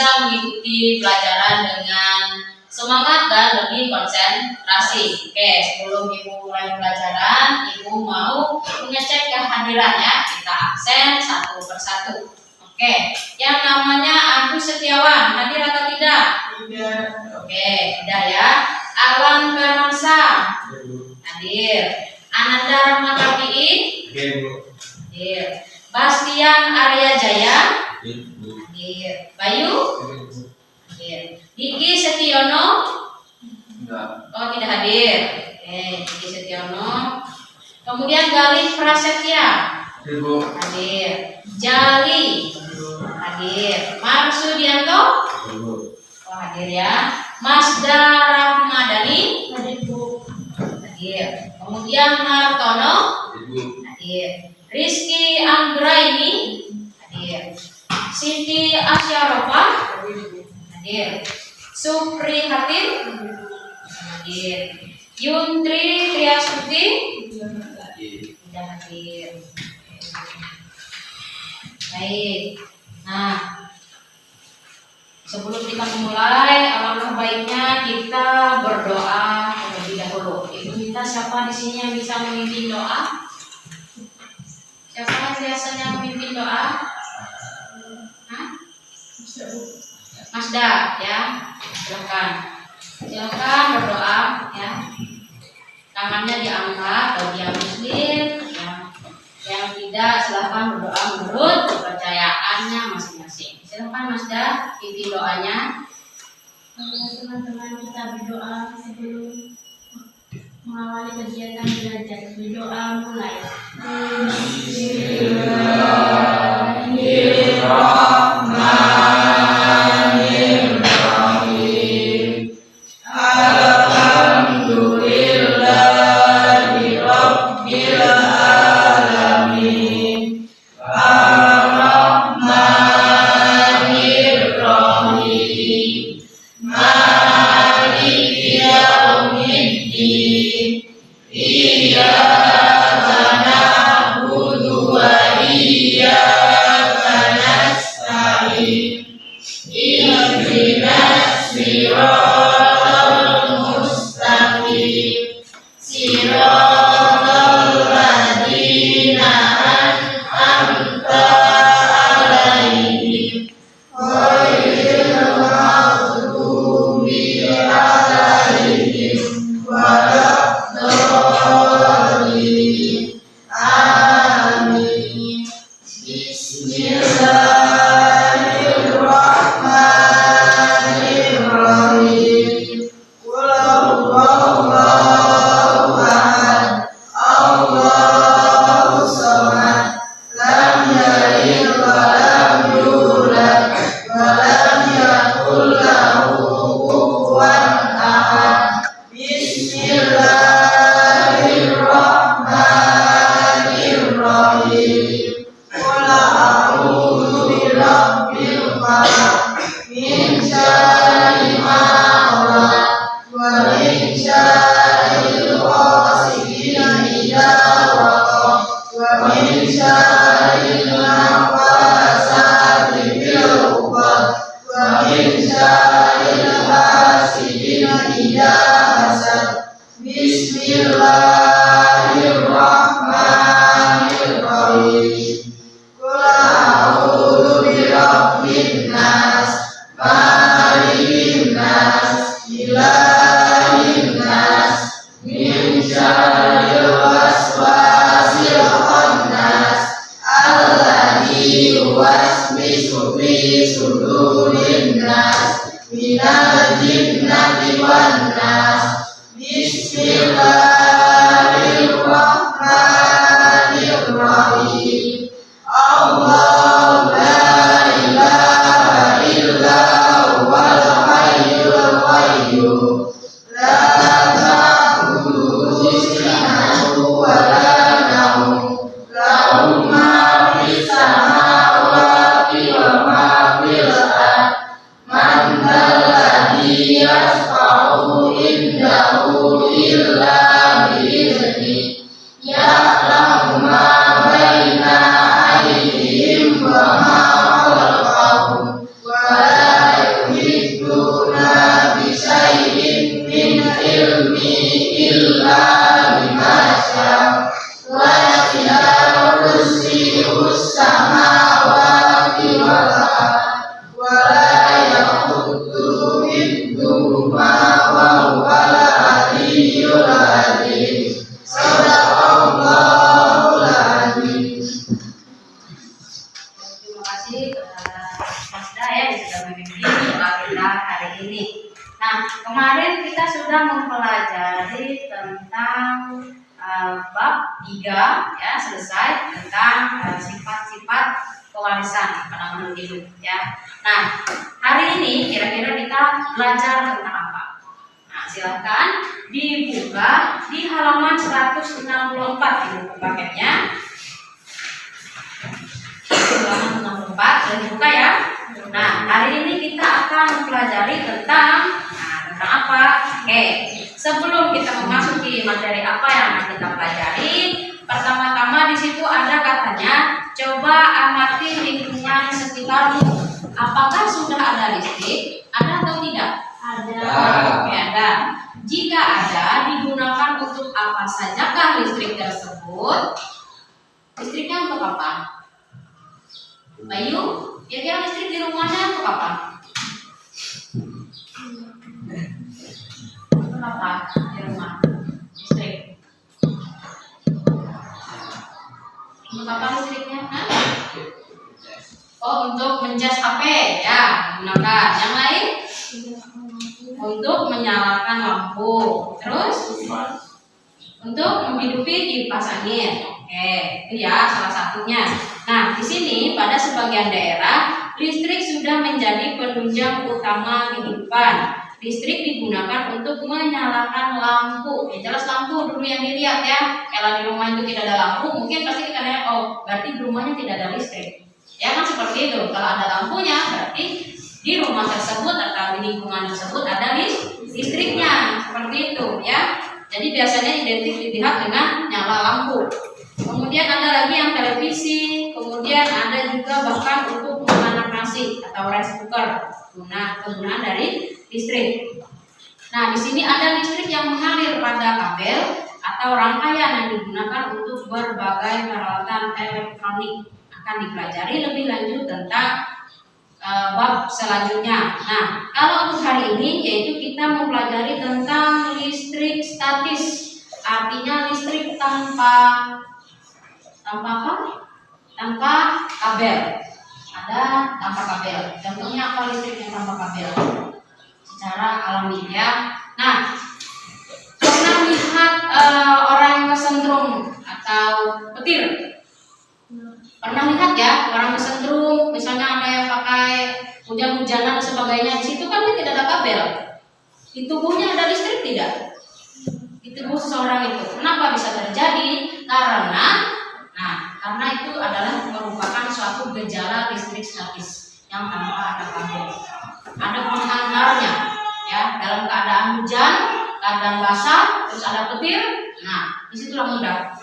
bisa mengikuti pelajaran dengan semangat dan lebih konsentrasi. Oke, sebelum Ibu mulai pelajaran, Ibu mau mengecek kehadirannya. Kita absen satu persatu. Oke, yang namanya Agus Setiawan hadir atau tidak? Tidak. Oke, tidak ya. Alan Firmansa hadir. Ananda Rahmatapiin hadir. Bastian Arya Jaya hadir. Bayu hadir. Diki Setiono oh tidak hadir. Oke, Diki Setiono. Kemudian Galih Prasetya hadir. Jali hadir. Marsudianto oh hadir ya. Masda Rahmadani hadir. Kemudian Martono hadir. Rizky Anggraini hadir. Siti Asyarofah hadir. Supri Hatin hadir. Yuntri Triastuti tidak hadir. Baik. Nah, sebelum kita memulai, alangkah baiknya kita berdoa terlebih dahulu. Ibu minta siapa di sini yang bisa memimpin doa? Siapa yang biasanya memimpin doa? Hah? Masda, ya. Silakan berdoa, ya. Tangannya diangkat bagi yang muslim, yang tidak silakan berdoa menurut kepercayaannya masing-masing. Silakan Masda, pimpin doanya. Teman-teman kita berdoa sebelum mengawali kegiatan belajar. Berdoa mulai. Bismillahirrahmanirrahim. Alhamdulillahirabbil alamin. Ar-Rahmanirrahim. Maliki yaumiddin. Iyyaka na'budu wa iyyaka nasta'in. Ihdinas siratal mustaqim. Siratal ladzina an'amta 'alaihim ghairil maghdubi 'alaihim waladdallin. Amin. Bismillahirrahmanirrahim. Qul huwallahu ahad. Allahu samad. Lam yalid wa lam yulad wa lam yakul lahu kufuwan ahad. Bismillahirrahmanirrahim. Qul a'udzu birabbil falaq min syarri ma khalaq wa min syarril ghasiqin idza waqab wa min syarril naffasati fil 'uqad wa min syarril hasidin idza hasad. Bismillahirrahmanirrahim. Qul a'udzu birabbin nas, malikin nas, ilahin nas, min syarril waswasil khannas, alladzi yuwaswisu fi sudurin nas, minal jinnati wan nas. Bismillahirrahmanirrahim. Allahu la ilaha illa huwal hayyul qayyum. La ta'khudhuhu sinatun wa la nawm. Lahu ma fis samawati wa ma fil ardh. Man dzalladzi yashfa'u indahu illa bi'idznihi. Ya'lamu ma baina aydihim Terima kasih kepada Mas Da ya yang sudah memimpin doa kita hari ini. Nah, kemarin kita sudah mempelajari tentang bab 3 ya, selesai tentang sifat-sifat pewarisan pada makhluk hidup ya. Nah, hari ini kira-kira kita belajar tentang apa? Nah, silakan dibuka di halaman 164 di buku paketnya. Halaman 64 dan dibuka ya. Nah, hari ini kita akan mempelajari tentang apa? Oke, sebelum kita memasuki materi apa yang akan kita pelajari, pertama-tama di situ ada katanya, coba amati lingkungan sekitarmu. Apakah sudah ada listrik? Ada atau tidak? Ada. Oke, ada. Jika ada, digunakan untuk apa sajakah listrik tersebut? Listriknya untuk apa? Bayu, kira-kira listrik di rumahnya untuk apa? Untuk apa di rumah? Listrik. Untuk apa listriknya? Hah? Oh, untuk mencas HP ya, gunakan. Yang lain? Untuk menyalakan lampu. Terus? Untuk menghidupi kipas angin. Oke, itu ya salah satunya. Nah, di sini pada sebagian daerah listrik sudah menjadi penunjang utama kehidupan. Listrik digunakan untuk menyalakan lampu. Ya, jelas lampu dulu yang dilihat ya. Kalau di rumah itu tidak ada lampu, mungkin pasti kita lihat, oh berarti di rumahnya tidak ada listrik. Ya kan seperti itu. Kalau ada lampunya, berarti di rumah tersebut atau di lingkungan tersebut ada listriknya. Seperti itu ya. Jadi biasanya identik dilihat dengan nyala lampu. Kemudian ada lagi yang televisi, kemudian ada juga bahkan untuk memasak nasi atau rice cooker. Kegunaan dari listrik. Nah, di sini ada listrik yang mengalir pada kabel atau rangkaian yang digunakan untuk berbagai peralatan elektronik. Akan dipelajari lebih lanjut tentang bab selanjutnya. Nah, kalau untuk hari ini yaitu kita mempelajari tentang listrik statis. Artinya listrik tanpa apa? Tanpa kabel. Ada tanpa kabel. Contohnya apa listrik yang tanpa kabel? Secara alami ya. Nah, pernah lihat orang kesentrum atau petir? Pernah lihat ya orang kesentrum, misalnya ada yang pakai hujan-hujanan dan sebagainya. Di situ kan dia tidak ada kabel. Di tubuhnya ada listrik tidak? Di tubuh seseorang itu. Kenapa bisa terjadi? Karena itu adalah merupakan suatu gejala listrik statis yang tanpa ada kabel. Ada penghantarnya, ya dalam keadaan hujan, keadaan basah, terus ada petir. Nah, disitulah mudah.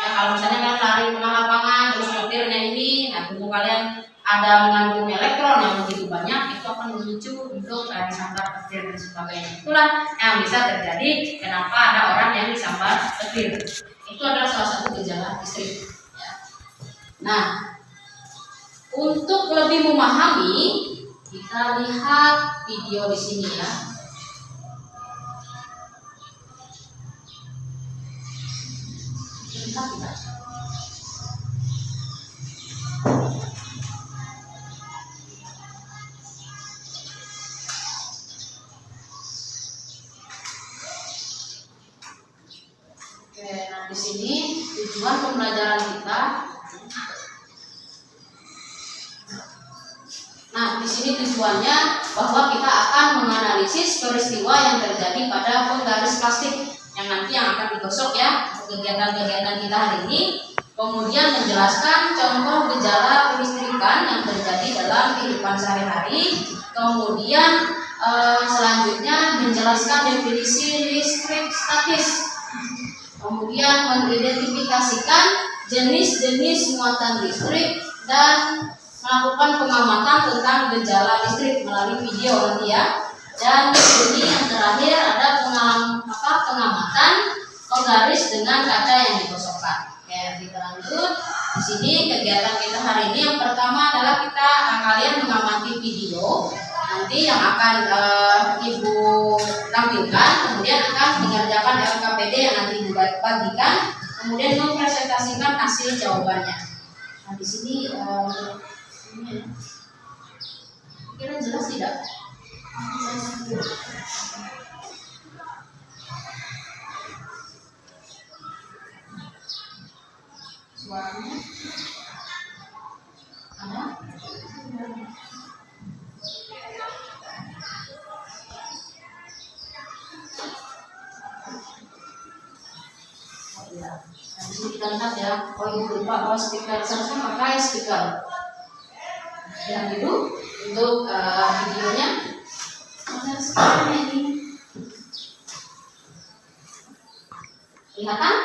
Ya kalau misalnya kalian lari tengah lapangan, terus petirnya ini, nah tubuh kalian ada mengandung elektron yang begitu banyak, itu akan memicu untuk disambar petir dan sebagainya. Itulah yang bisa terjadi kenapa ada orang yang disambar petir. Itu adalah salah satu gejala listrik. Ya. Nah, untuk lebih memahami, kita lihat video di sini ya. Lihat tidak? Oke, nah di sini tujuan pembelajaran kita. Nah, di sini tujuannya bahwa kita akan menganalisis peristiwa yang terjadi pada penggaris plastik yang nanti akan digosok ya untuk kegiatan-kegiatan kita hari ini. Kemudian menjelaskan contoh gejala kelistrikan yang terjadi dalam kehidupan sehari-hari. Kemudian selanjutnya menjelaskan definisi listrik statis. Kemudian mengidentifikasikan jenis-jenis muatan listrik dan melakukan pengamatan tentang gejala listrik melalui video nanti ya. Dan di sini yang terakhir ada pengamatan penggaris dengan kaca yang digosokkan. Oke, kita lanjut. Di sini kegiatan kita hari ini yang pertama adalah kalian mengamati video nanti yang akan Ibu tampilkan, kemudian akan mengerjakan LKPD yang nanti dibagikan, kemudian mempresentasikan hasil jawabannya. Nah di sini ini ya. Kira jelas tidak? Suaranya ada? Oh iya. Nah, di sini kita lihat ya. Oh ibu lupa bawa speaker. Seharusnya pakai speaker. Yang itu untuk videonya. Mana speakernya ini? Kelihatan?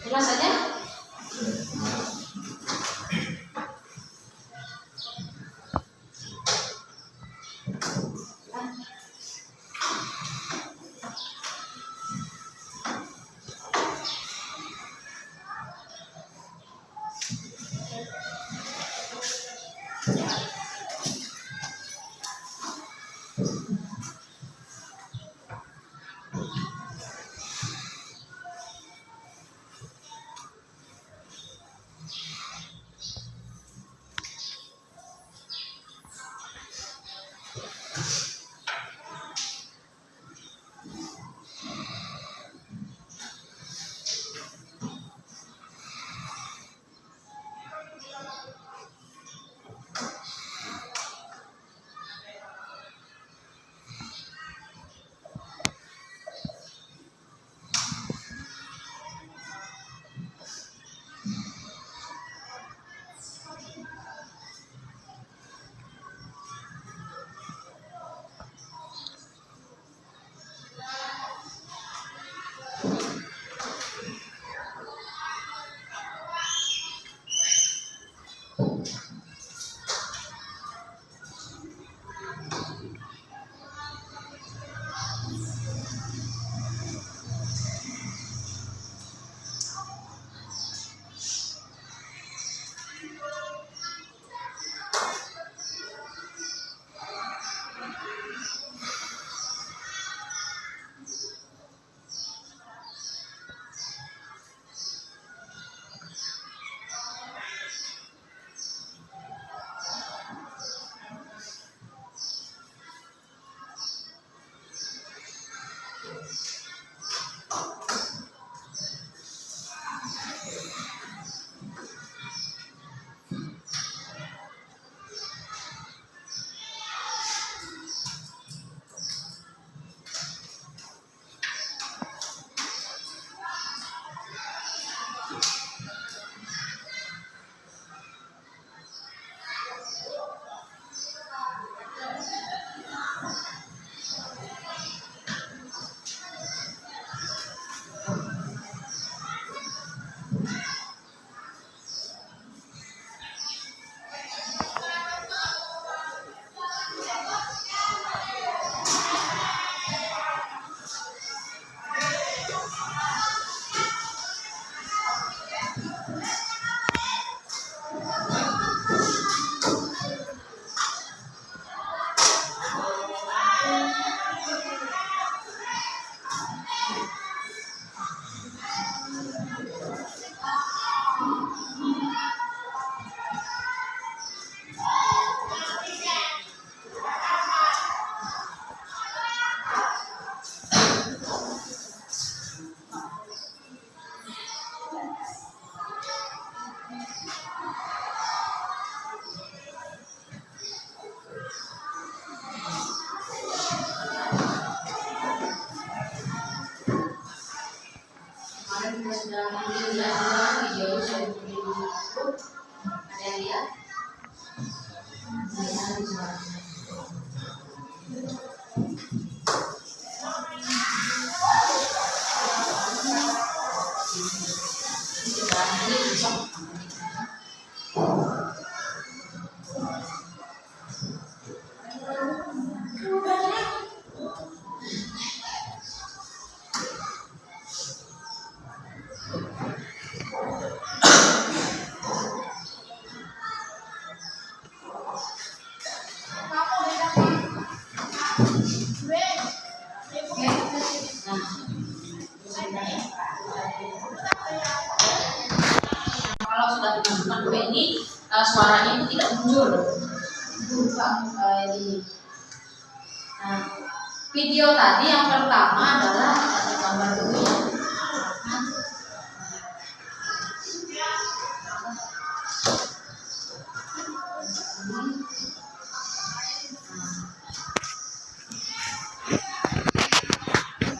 Jelas saja? ini suaranya itu tidak muncul. Buka ini. Nah, video tadi yang pertama adalah gambar dulu ya.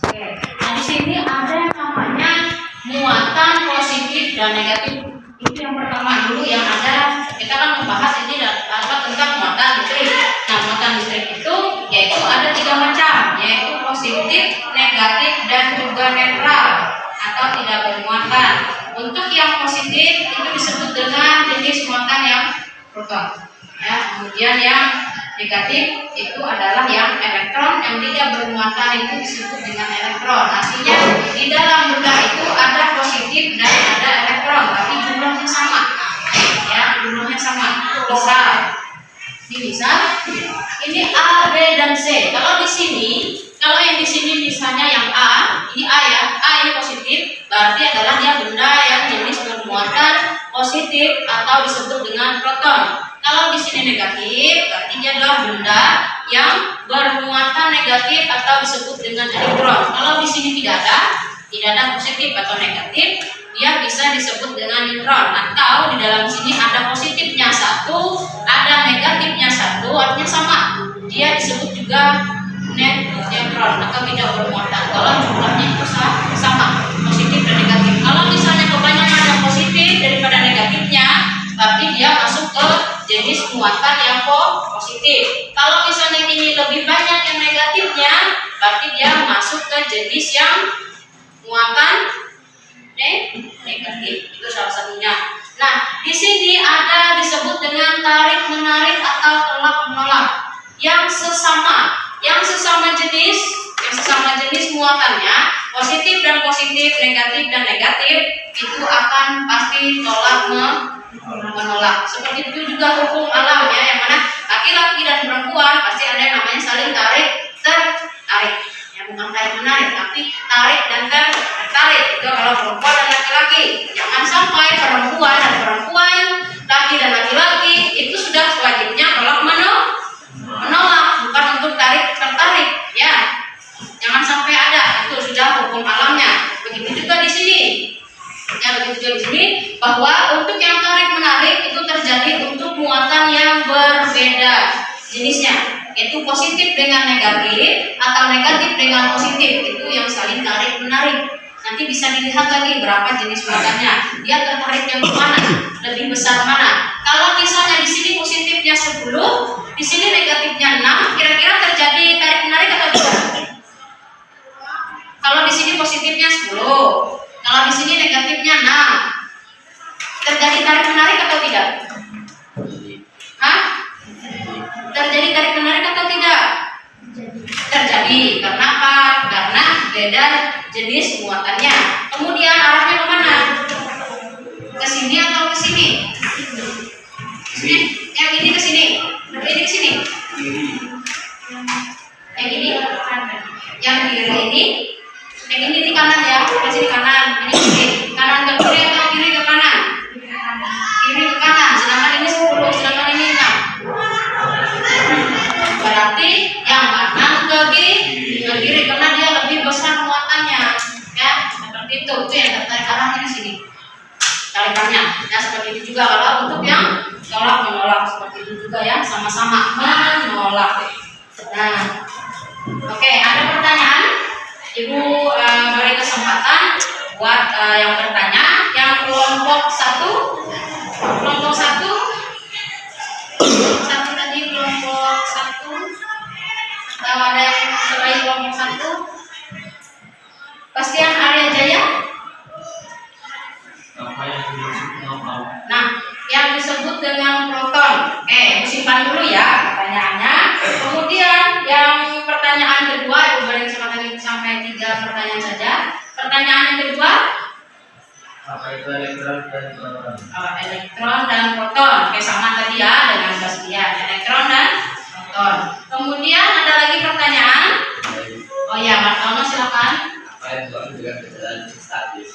Nah, di sini ada yang namanya muatan positif dan negatif. Itu yang pertama dulu yang ada. Kita kan membahas ini tentang muatan listrik. Nah, muatan listrik itu yaitu ada 3 macam, yaitu positif, negatif, dan juga netral atau tidak bermuatan. Untuk yang positif itu disebut dengan jenis muatan yang proton. Ya, kemudian yang negatif itu adalah yang elektron, yang tidak bermuatan itu disebut dengan elektron. Artinya di dalam benda itu ada positif dan ada elektron, tapi jumlahnya sama. Ya, jumlahnya sama. Misal, ini A, B, dan C. Kalau yang di sini misalnya yang A, ini A ya, A ini positif, berarti adalah dia benda yang jenis bermuatan positif atau disebut dengan proton. Kalau di sini negatif, berarti dia adalah benda yang bermuatan negatif atau disebut dengan elektron. Kalau di sini tidak ada positif atau negatif, dia bisa disebut dengan neutron. Atau di dalam sini ada positifnya 1, ada negatifnya 1, artinya sama. Dia disebut juga neutron atau tidak bermuatan. Kalau jumlahnya itu sama, positif dan negatif. Kalau misalnya kebanyakan yang positif daripada negatifnya, berarti dia masuk ke jenis muatan yang positif. Kalau misalnya ini lebih banyak yang negatifnya, berarti dia masuk ke jenis yang muatan negatif. Itu salah satunya. Nah, di sini ada disebut dengan tarik menarik atau tolak menolak. Yang sesama jenis muatannya, positif dan positif, negatif dan negatif, itu akan pasti tolak menolak. Seperti itu juga hukum alam ya, yang mana laki-laki dan perempuan pasti ada yang namanya saling tarik tertarik. Ya, bukan tarik menarik, tapi tarik dan tertarik. Itu kalau perempuan dan laki-laki. Jangan sampai perempuan dan perempuan, laki dan laki-laki itu sudah wajibnya tolak menolak, bukan untuk tarik tertarik. Ya, jangan sampai ada. Itu sudah hukum alamnya. Begitu juga di sini. Ya, begitu juga di sini bahwa untuk yang tarik menarik itu terjadi untuk muatan yang berbeda jenisnya, yaitu positif dengan negatif atau negatif dengan positif. Itu yang saling tarik menarik. Nanti bisa dilihat lagi berapa jenis muatannya. Dia tertarik yang mana? Lebih besar mana? Kalau misalnya di sini positifnya 10, di sini negatifnya 6, kira-kira terjadi tarik menarik atau tidak? Kalau di sini positifnya 10, kalau di sini negatifnya 6, terjadi tarik menarik atau tidak? Terjadi tarik menarik atau tidak? Terjadi. Karena apa? Karena beda jenis muatannya. Kemudian arahnya kemana? Ke sini atau ke sini? Yang ini ke sini. Ini ke sini. Yang ini. Yang kiri ini. Yang ini di kanan ya. Ke sini kanan. Ini kiri. Kanan ke kiri atau kiri ke kanan? Kiri ke kanan. Sedangkan ini 10. Sedangkan ini 6. Berarti yang kanan ke kiri karena dia lebih besar muatannya, ya seperti itu yang tertarik arahnya ke sini tarikannya. Ya seperti itu juga kalau untuk yang tolak menolak, seperti itu juga ya, sama-sama menolak. Nah, oke, ada pertanyaan? Ibu beri kesempatan buat yang bertanya. Yang kelompok 1 tadi kelompok 1. Kalau ada yang selain kelompok 1, Bastian Arya Jaya. Apa yang dimaksud proton? Nah, yang disebut dengan proton. Simpan dulu ya pertanyaannya. Kemudian yang pertanyaan kedua, ibu beri kesempatan sampai 3 pertanyaan saja. Pertanyaan yang kedua, apa itu elektron dan proton? Elektron dan proton. Sama tadi ya dengan Bastian, elektron dan proton. Kemudian ada lagi pertanyaan. Oh ya, Mas Alno silakan. Apa yang dimaksud dengan gejala listrik statis?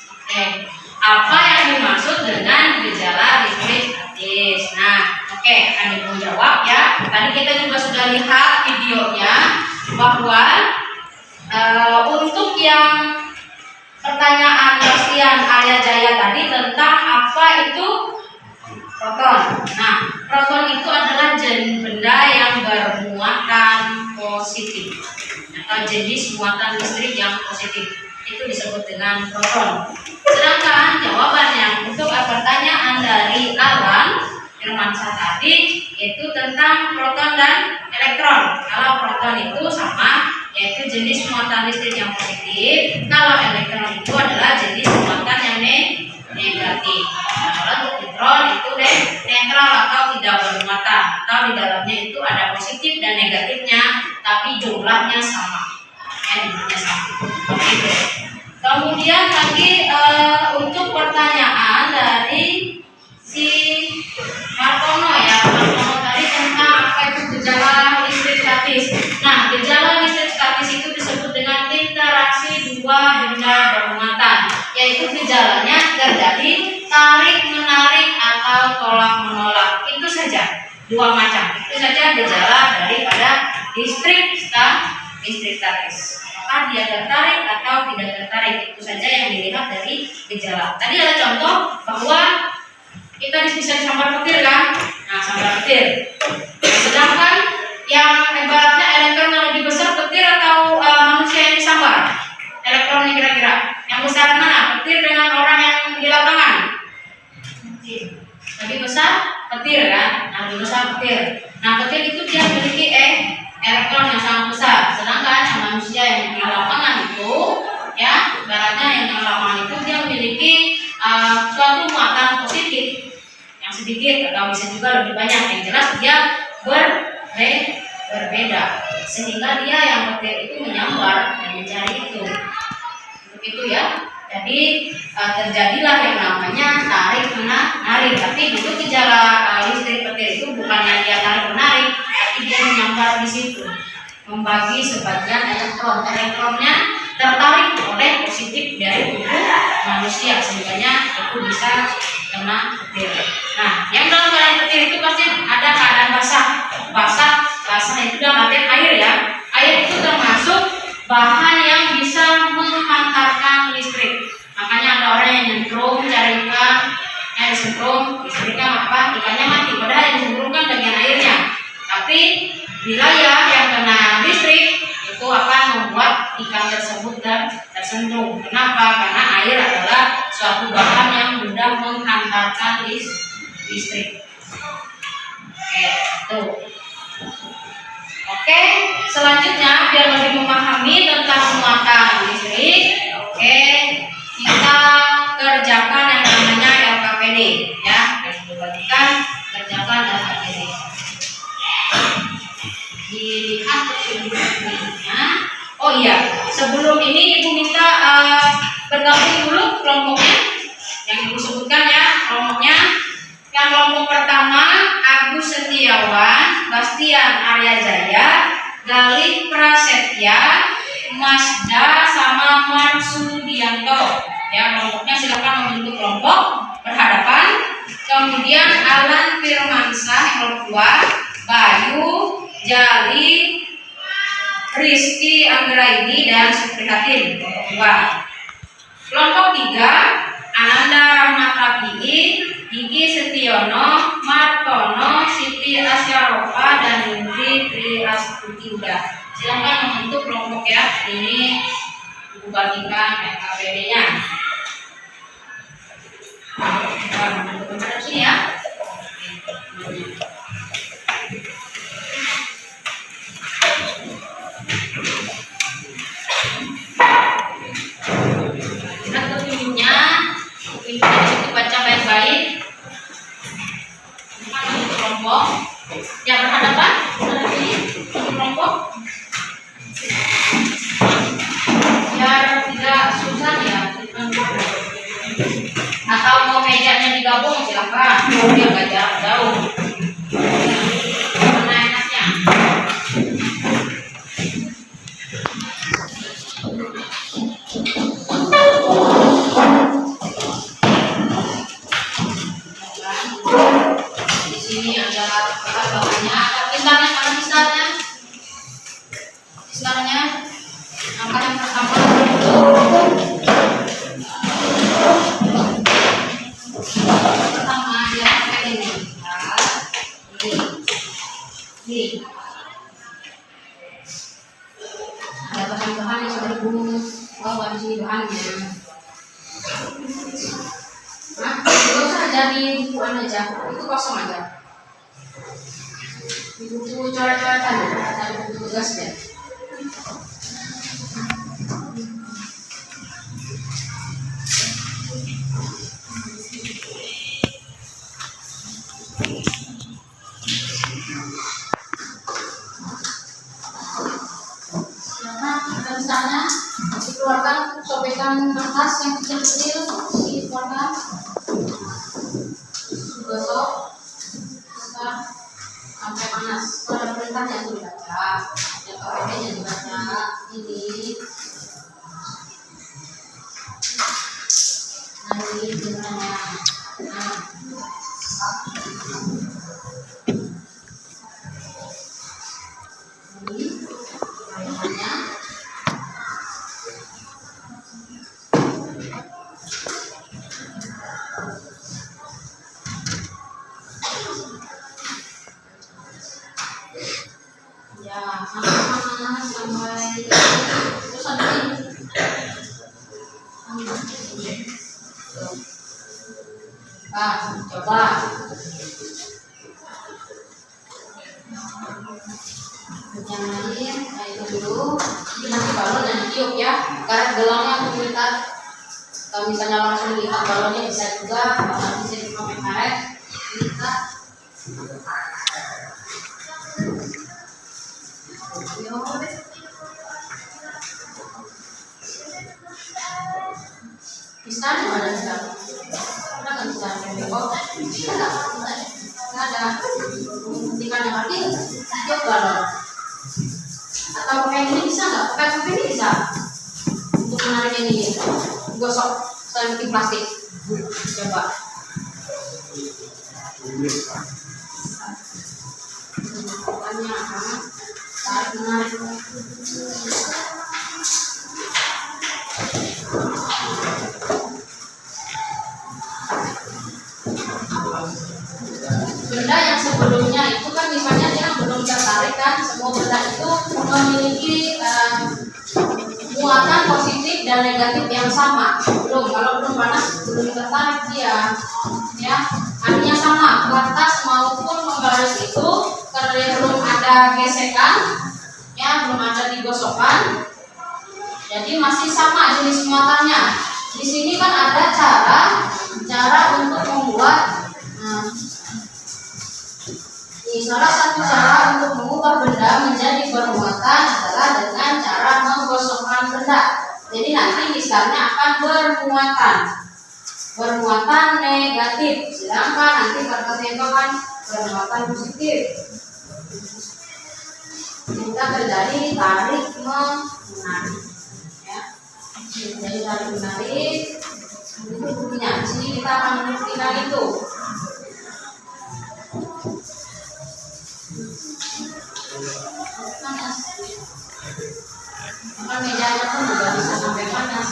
Apa yang dimaksud dengan gejala listrik statis? Oke, akan Ibu jawab ya. Tadi kita juga sudah lihat videonya bahwa untuk yang pertanyaan Bastian Arya Jaya tadi tentang apa itu proton. Nah, proton itu adalah benda yang bermuatan positif atau jenis muatan listrik yang positif. Itu disebut dengan proton. Sedangkan jawabannya untuk pertanyaan dari Alan Firmansyah tadi itu tentang proton dan elektron. Kalau proton itu sama, yaitu jenis muatan listrik yang positif. Kalau elektron itu adalah jenis muatan yang negatif. Nah, kalau untuk neutron itu netral atau tidak bermuatan, atau di dalamnya itu ada positif dan negatifnya, tapi jumlahnya sama. Jumlahnya sama. Begitu. Kemudian lagi untuk pertanyaan dari si Martono ya, Martono tadi tentang apa itu gejala listrik statis. Nah, gejala listrik statis itu disebut dengan interaksi dua benda bermuatan, yaitu gejalanya terjadi tarik menarik atau tolak menolak. Itu saja, dua macam. Itu saja gejala daripada listrik statis. Apakah dia tertarik atau tidak tertarik, itu saja yang dilihat dari gejala. Tadi ada contoh bahwa kita bisa disambar petir kan? Nah, sambar petir. Sedangkan yang ibaratnya elektron yang lebih besar petir atau manusia yang disambar? Elektronnya kira-kira yang besar mana? Petir dengan orang yang di lapangan? Lebih besar petir kan? Nah, lebih besar petir. Nah, petir itu dia memiliki elektron yang sangat besar. Sedangkan yang manusia yang di lapangan itu, ya, ibaratnya yang di lapangan itu dia memiliki suatu muatan positif yang sedikit atau bisa juga lebih banyak. Yang jelas dia berbeda, sehingga dia yang petir itu menyambar dan mencari itu. Untuk itu ya. Jadi terjadilah yang namanya tarik menarik. Tapi itu gejala listrik petir itu bukannya dia tarik menarik, tapi dia menyambar di situ, membagi sebagian elektron. Elektronnya tertarik oleh positif dari tubuh manusia, sehingga itu bisa kena petir. Nah, yang dalam keadaan petir itu pasti ada keadaan basah itu dalam artian air ya. Air itu termasuk bahan yang bisa menghantarkan listrik. Makanya ada orang yang nyentrum cari ikan, disentrum, listriknya apa? Ikannya mati. Padahal yang disentrum kan bagian airnya. Tapi wilayah yang kena listrik itu akan membuat ikan tersebut tersentrum. Kenapa? Karena air adalah suatu bahan yang mudah menghantarkan listrik. Tuh. Oke, selanjutnya biar lebih memahami tentang muatan listrik, kita kerjakan yang namanya LKPD ya. Kita kerjakan LKPD. Dilihat kesimpulannya. Oh iya, sebelum ini Ibu minta bergabung dulu kelompoknya yang Ibu sebutkan ya, kelompoknya. Yang kelompok pertama Agus Setiawan, Bastian Arya Jaya, Galih Prasetya, Masda sama Marsudianto. Ya, kelompoknya silakan membentuk kelompok berhadapan. Kemudian Alan Firmansyah kelompok 2, Bayu, Jali, Rizky Anggraini dan Suprihatin kelompok 2. Kelompok 3 Ananda Rahmat Rafi'i, Gigi Setiono, Martono, Siti Asyarofa dan Indri Tri Astuti. Silakan membentuk kelompok ya. Ini Ibu bagikan LKPD-nya. Membentuk sini ya. Lihat petunjuknya. Itu baca baik-baik. Kelompok yang berhadapan kelompok biar tidak susah ya. Atau mau mejanya digabung silakan, biar nggak jauh. Mana enaknya? sini ada bawahnya, ada pintarnya, mana pintarnya? Pintarnya, angka yang pertama dia pakai ini, ini. Ada bahan-bahan yang sudah Ibu bawa di sini bahannya. Nah, itu usah jadi bukuan aja, itu kosong aja. Di buku coret-coretan, ada buku tugas deh. Ada misalnya dikeluarkan sobekan kertas yang kecil-kecil, dikeluarkan, gosok, sampai panas. Kalau ada perintahnya itu dibaca, yang KPP-nya dibaca, ini. Nah, ini gimana? Nah. Ini bayangannya. Ya, sampai terus ada ini. Coba. Yang lain, nah itu dulu. Ini nanti balon yang ditiup ya. Karet gelangnya aku minta. Kalau misalnya langsung lihat balonnya bisa juga. Kalau bisa dipakai karet, minta. Pistan ada pistan. Ada kan pistan bebek? Nggak ada. Hentikan yang mati, tiup balon. Atau pakai ini bisa nggak? Pakai seperti ini bisa. Untuk menarik ini, gosok sampai bikin plastik. Coba. Pokoknya tarik menarik. Benda yang sebelumnya itu kan misalnya dia belum tertarik kan, semua benda itu memiliki muatan positif dan negatif yang sama. Kalau belum panas belum tertarik dia, ya artinya sama. Kertas maupun pembaris itu karena belum ada gesekan, ya belum ada digosokkan, jadi masih sama jenis muatannya. Di sini kan ada cara untuk membuat. Salah satu cara untuk mengubah benda menjadi bermuatan adalah dengan cara menggosokkan benda. Jadi nanti misalnya akan bermuatan negatif, sedangkan nanti kertas itu kan bermuatan positif. Kita terjadi tarik menarik, ya. Jadi tarik menarik itu bunyinya. Di sini kita akan membuktikan itu. Panas. Maka mejanya pun juga bisa sampai panas.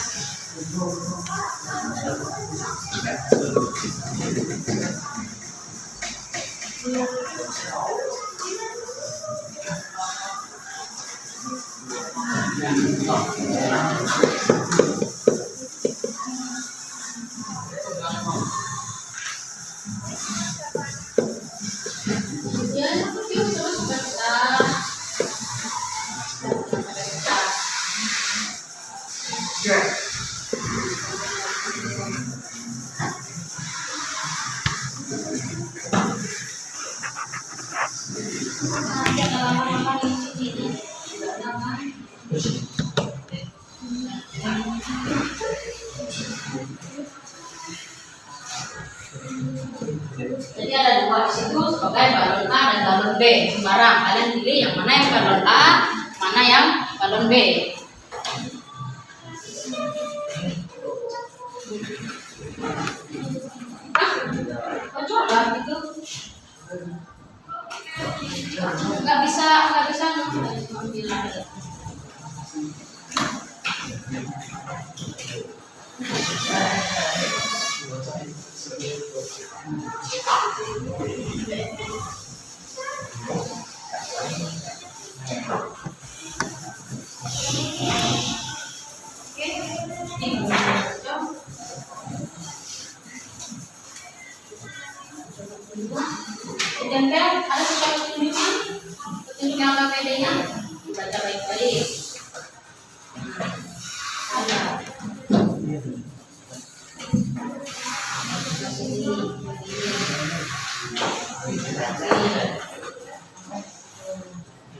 Jadi ada dua di situ sebagai balon A dan balon B. Sembarang kalian pilih yang mana yang balon A, mana yang balon B. Coba gitu. Nggak bisa ngambil. Dan ada sesuatu petunjuk yang KPD-nya baca baik-baik. Ada.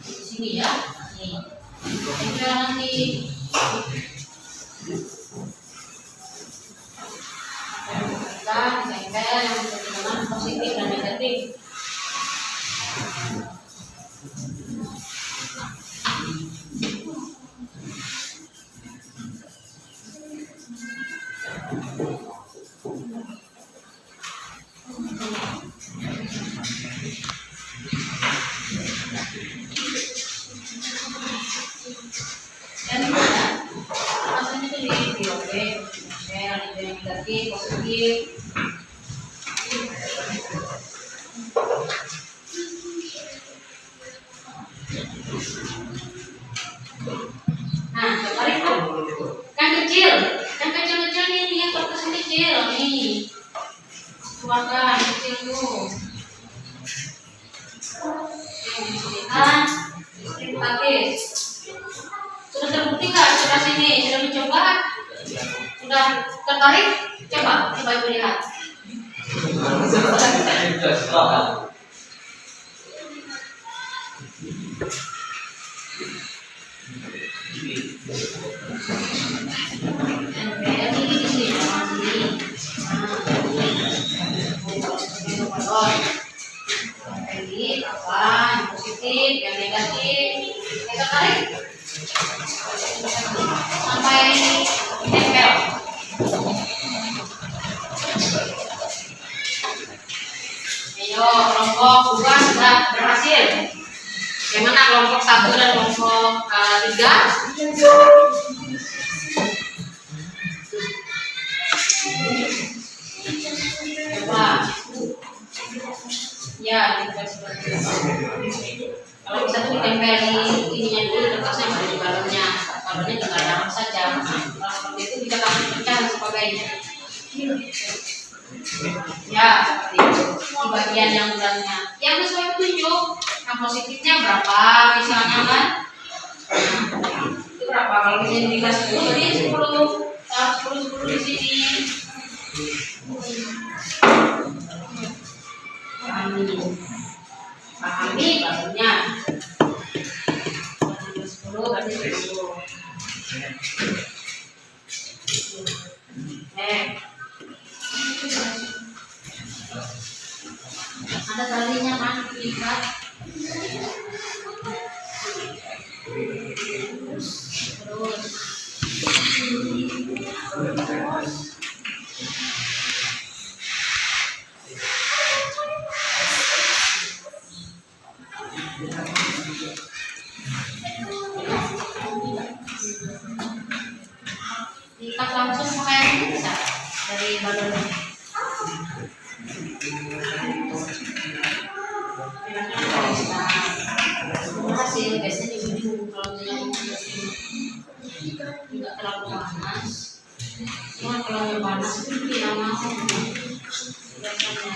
Di sini ya. Nih. Tempel nanti. Kita tempel yang berhubungan positif dan negatif. Dan rasanya tuh di BOP, yang negatif, positif. Nah, tertarik kan? Yang kecil ini yang kertas kecil nih. Keluarkan kecil tuh. Yang disini gratis. Sudah terbukti nggak cerdas ini? Sudah mencoba? Sudah tertarik? Coba ibu lihat. Ini di sini masih. Ini apa? Yang positif, yang negatif. Yang tertarik? Sampai tempel. Ayo, kelompok 2 sudah berhasil. Bagaimana kelompok 1 dan kelompok 3? Coba. Ya, kita seperti itu. Kalau bisa tuh ditempel di ininya dulu, kertasnya ada di balonnya. Balonnya tinggal dalam saja. Kalau seperti itu kita kasih pecah dan sebagainya. Ya, seperti itu. Di bagian yang bulannya. Yang sesuai petunjuk. Yang positifnya berapa misalnya kan? Itu berapa? Kalau misalnya dikasih 10, jadi 10 di sini. Pahami balonnya. 10 berarti 10. Ada talinya kan diikat. Diikat langsung pakai ini bisa dari balonnya. Hasil biasanya di ujung kalau yang tidak terlalu panas. Cuma kalau yang panas itu tidak mau biasanya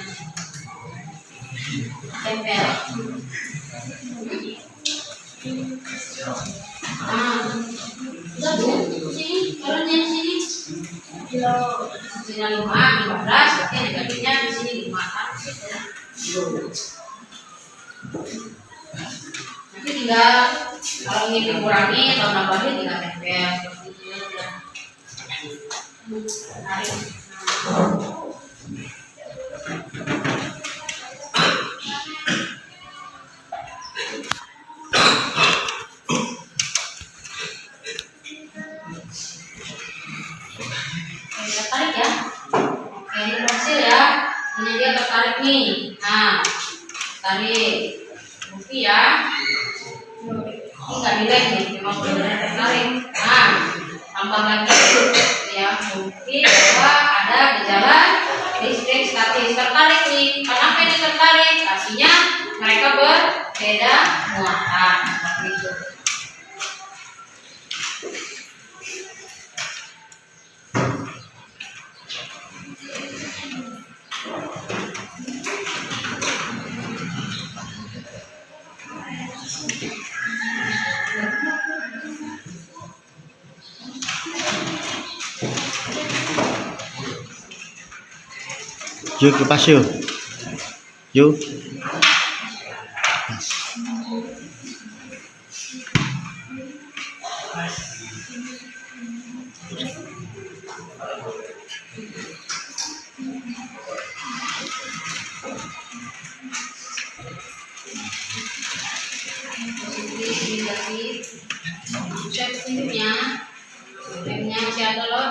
tempel. Udah tuh sini balonnya di sini. Sini 5, 15, berarti negatifnya di sini 5 kan? Nanti tinggal kalau ingin dikurangi atau nambahin tinggal tempel seperti itu ya. Tarik. Tertarik ya? Oke, ini berhasil ya. Ini dia tertarik nih. Nah, tarik. Bukti ya. Ini nggak dilek nih, memang benar-benar tertarik. Nah, tambah lagi ya, bukti bahwa ada gejala listrik statis. Tertarik nih. Kenapa ini tertarik? Artinya mereka berbeda muatan. Seperti itu. Yuk kipas yuk. Yuk. Positif, cek pintunya, remnya masih ada loh.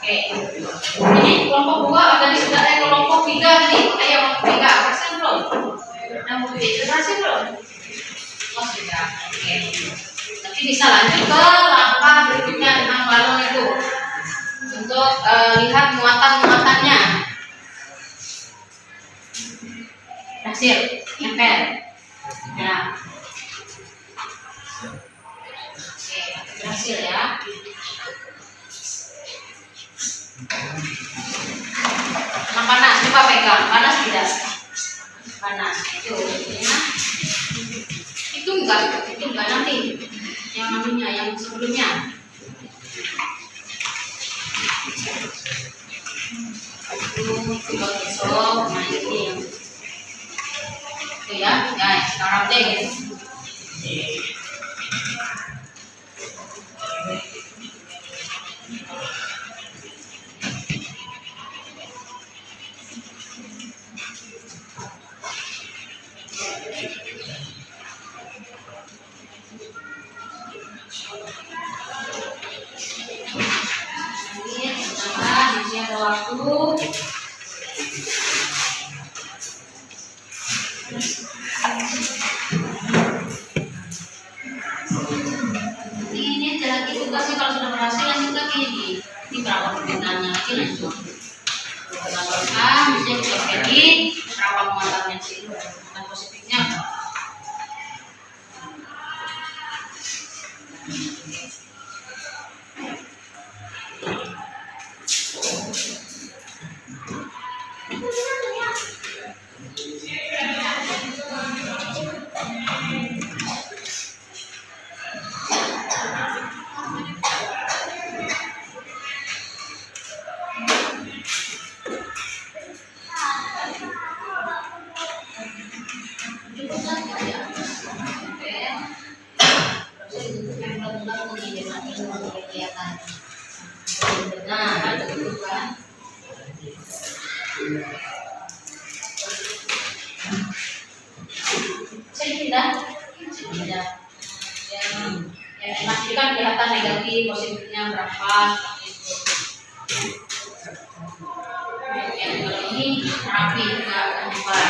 Oke, ini kelompok 2 tadi sudah ada kelompok 3 tadi. Ayo kelompok 3, berhasil belum? Yang mau berhasil belum? Oh sudah, oke. Nanti bisa lanjut ke langkah berikutnya tentang balon itu untuk lihat muatan-muatannya. Berhasil, nempel. Ya. Oke, berhasil ya. Nah, panas, coba pegang, panas tidak? Panas, itu ya. Itu enggak nanti. Yang namanya, yang sebelumnya. Itu besok, nah ini yang itu ya, guys, sekarang deh gitu. Masih ada waktu. Ini lagi tugasnya kalau sudah berhasil lanjut lagi di berapa perbedaannya lagi lanjut. Kita bisa dicopeti berapa muatannya sih dan positifnya. Nah, ada itu kan. Tidak. Yang memastikan kelihatan negatif, positifnya berapa. Yang kalau ini rapi juga bukan.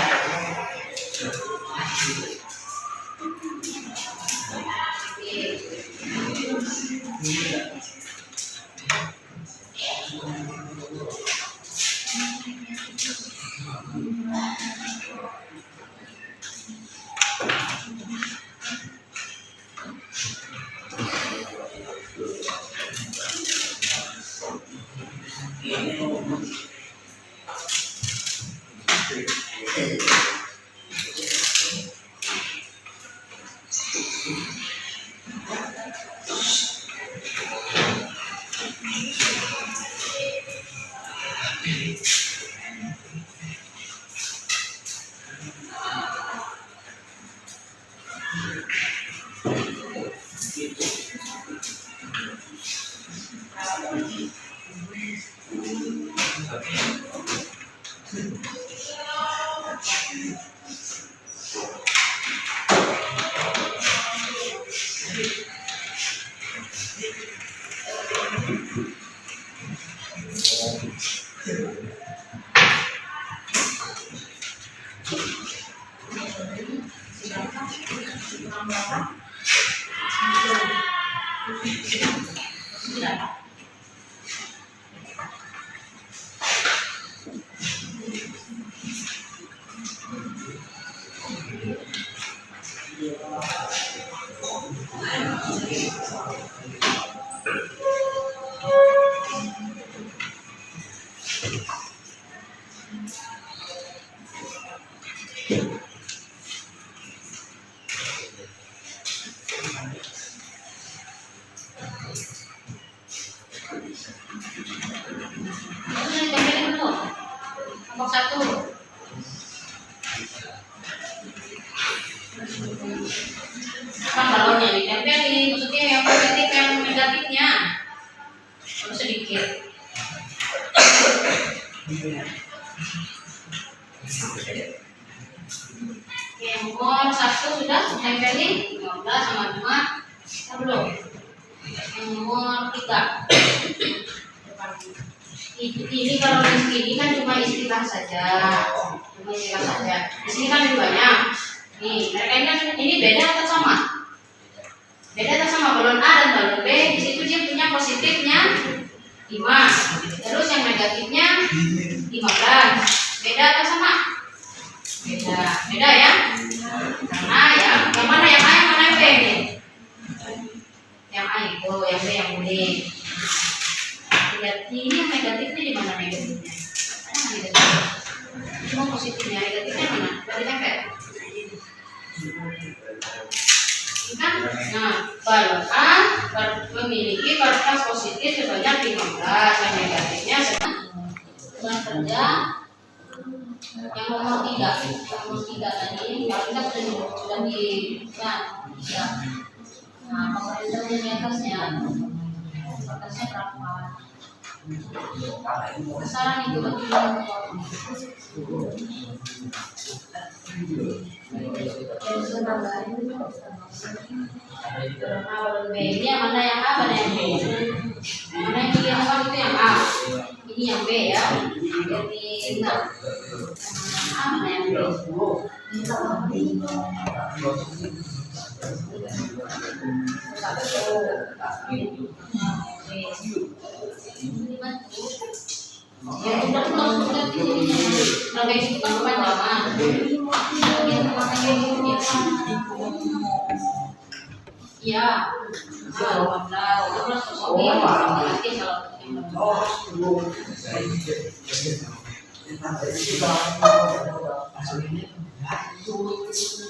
Kelompok 1. Kan balonnya ditempelin, maksudnya yang positif yang negatifnya harus sedikit. Oke, nomor 1 sudah tempelin 15 sama 5 belum. Yang nomor 3 ini kalau di sini kan cuma istilah saja, di sini kan lebih banyak. Nih, mereka ini beda atau sama? Beda atau sama? Balon A dan balon B, di situ dia punya positifnya 5, terus yang negatifnya 15. Beda atau sama? Beda ya? Karena yang mana yang A, yang mana yang B nih? Yang A itu, yang B yang kuning. Lihat ini yang negatifnya di mana negatifnya? Negatifnya. Cuma positifnya, negatifnya mana? Berarti tempel. Kan? Nah, balon A memiliki kuartas positif sebanyak 15, yang negatifnya sebanyak kerja. Yang nomor 3, tadi kalau kita sudah di ya. Nah, pemerintah di atasnya berapa? Besaran itu balon B ini yang mana yang A, mana yang B? Mana yang kiri apa itu yang A? Ini yang B ya. Jadi A mana yang B? Ya udah sudah kalau kayak gitu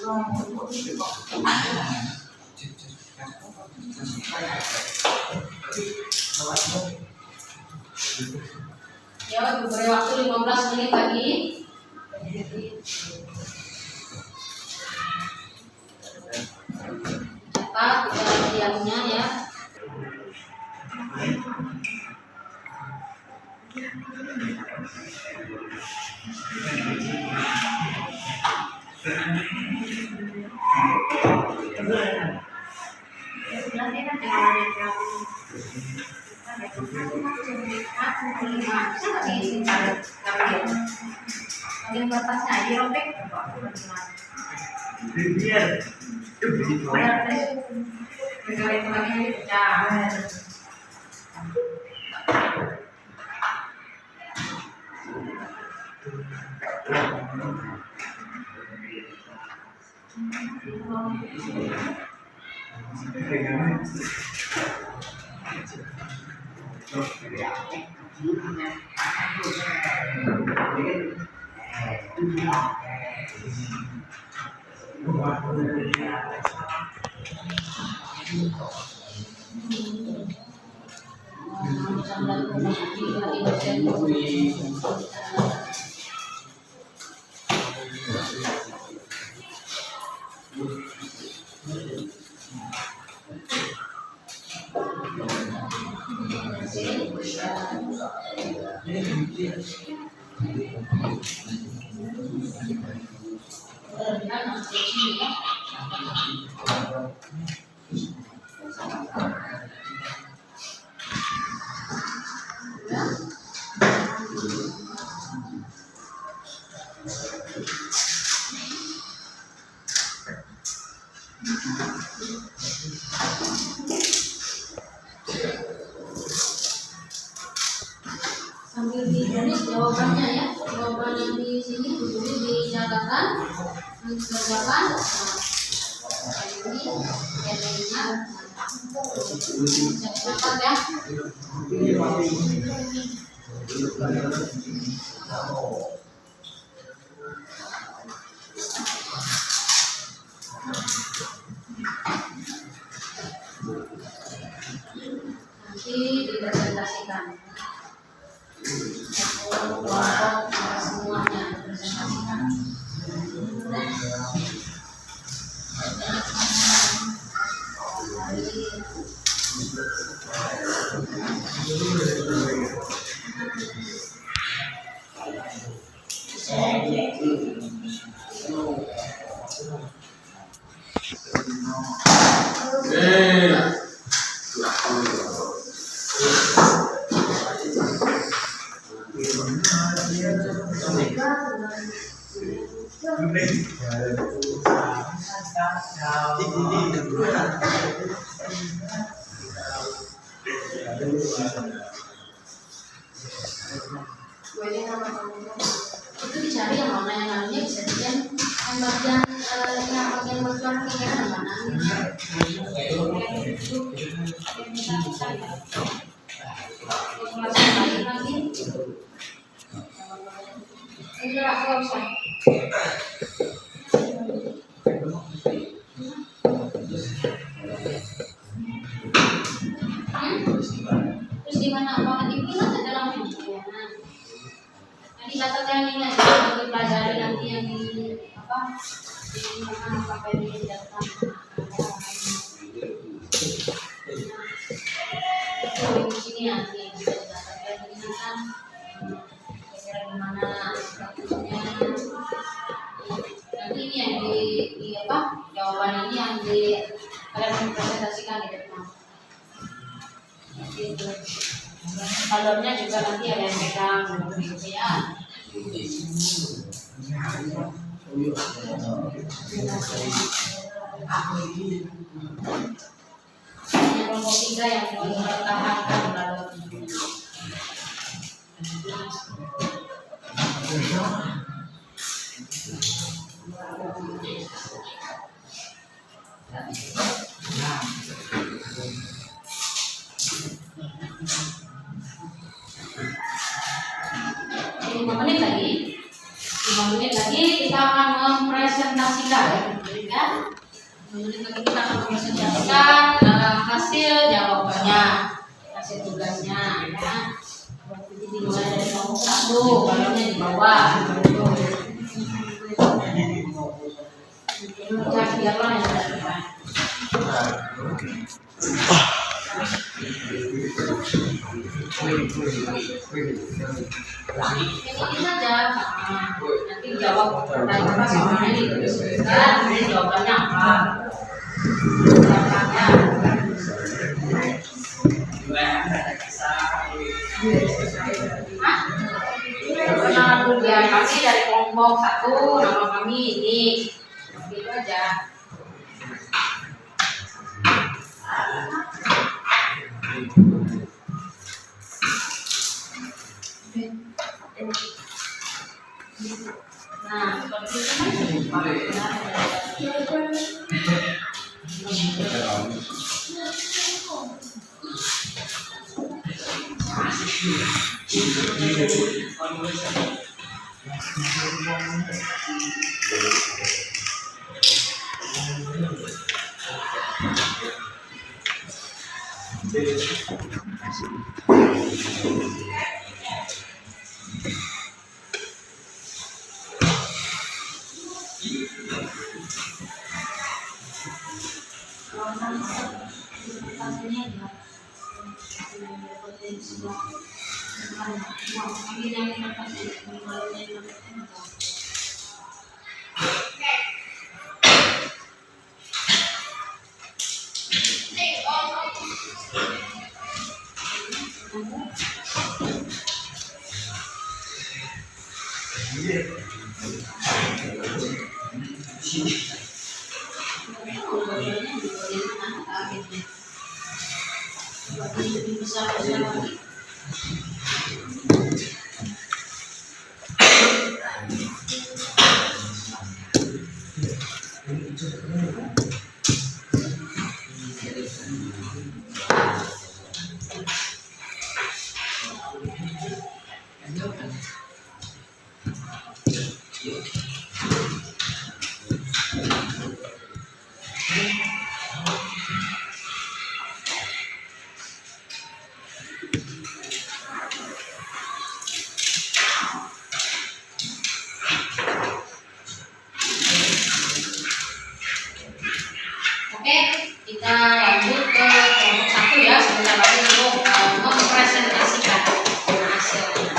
kan kepanjangan. Iya. Ya, diberi waktu 15 menit lagi. Cepat diamnya ya. Yang batasnya dirobek biar itu lagi dipecah. sini berdiri dinyalakan, dikerjakan. Ini energinya cepat ya. Nanti dipresentasikan kelompok semuanya dipresentasikan. Itu dicari yang mana yang namanya bisa dilihat yang bagian bagian yang mana lagi enggak usah. Terus gimana apa ibu nanti dalam video nanti catat yang ini aja untuk pelajari nanti yang di apa di mana sampai di datang di sini nanti bisa dicatat yang ini kan kira-kira gimana statusnya nanti ini yang di apa jawaban ini yang di kalian presentasikan di depan. Kalornya juga nanti ada yang pegang gitu ya. Ini kelompok 3 yang mempertahankan kalornya. Lima menit lagi kita akan mempresentasikan ya. 5 menit lagi kita akan mempresentasikan hasil jawabannya, hasil tugasnya ya. Jadi dimulai dari kelompok 1, balonnya di bawah. Biarlah yang ada depan. Ini saja, nanti jawab pertanyaan soalnya dituliskan, nanti jawabannya apa? Kenalan dulu ya, kami dari kelompok 1, nama kami ini, gitu aja. Nah, seperti itu besar lagi. Oke, kita lanjut ke kelompok 1 ya. Sebentar lagi untuk mempresentasikan hasilnya.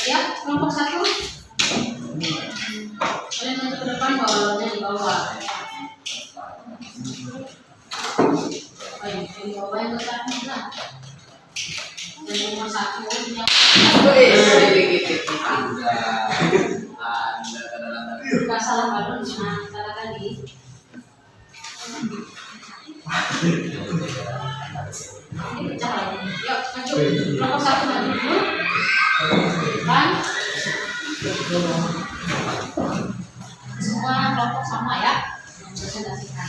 Siap, kelompok 1. Kalian maju ke depan, balonnya di bawah. Baik, di bawah yang letaknya lah. Dan nomor 1 punya nggak salah balon, salah tadi. Ini pecah lagi. Yuk, maju. Kelompok 1 maju dulu. Depan. Semua kelompok sama ya. Presentasikan.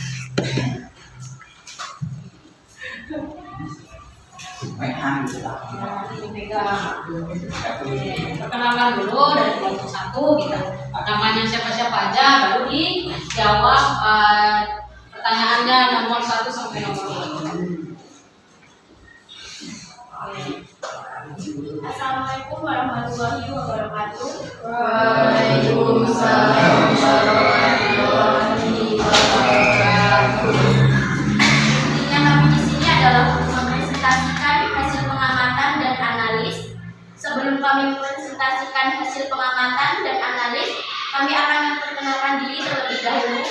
Dipegang. Perkenalkan dulu dari kelompok 1 kita. Namanya siapa-siapa aja, baru dijawab pertanyaannya nomor 1 sampai nomor 5. Assalamualaikum warahmatullahi wabarakatuh. Waalaikumsalam warahmatullahi wabarakatuh. Intinya kami di sini adalah untuk mempresentasikan hasil pengamatan dan analis. Sebelum kami mempresentasikan hasil pengamatan dan analis, kami akan memperkenalkan diri terlebih dahulu.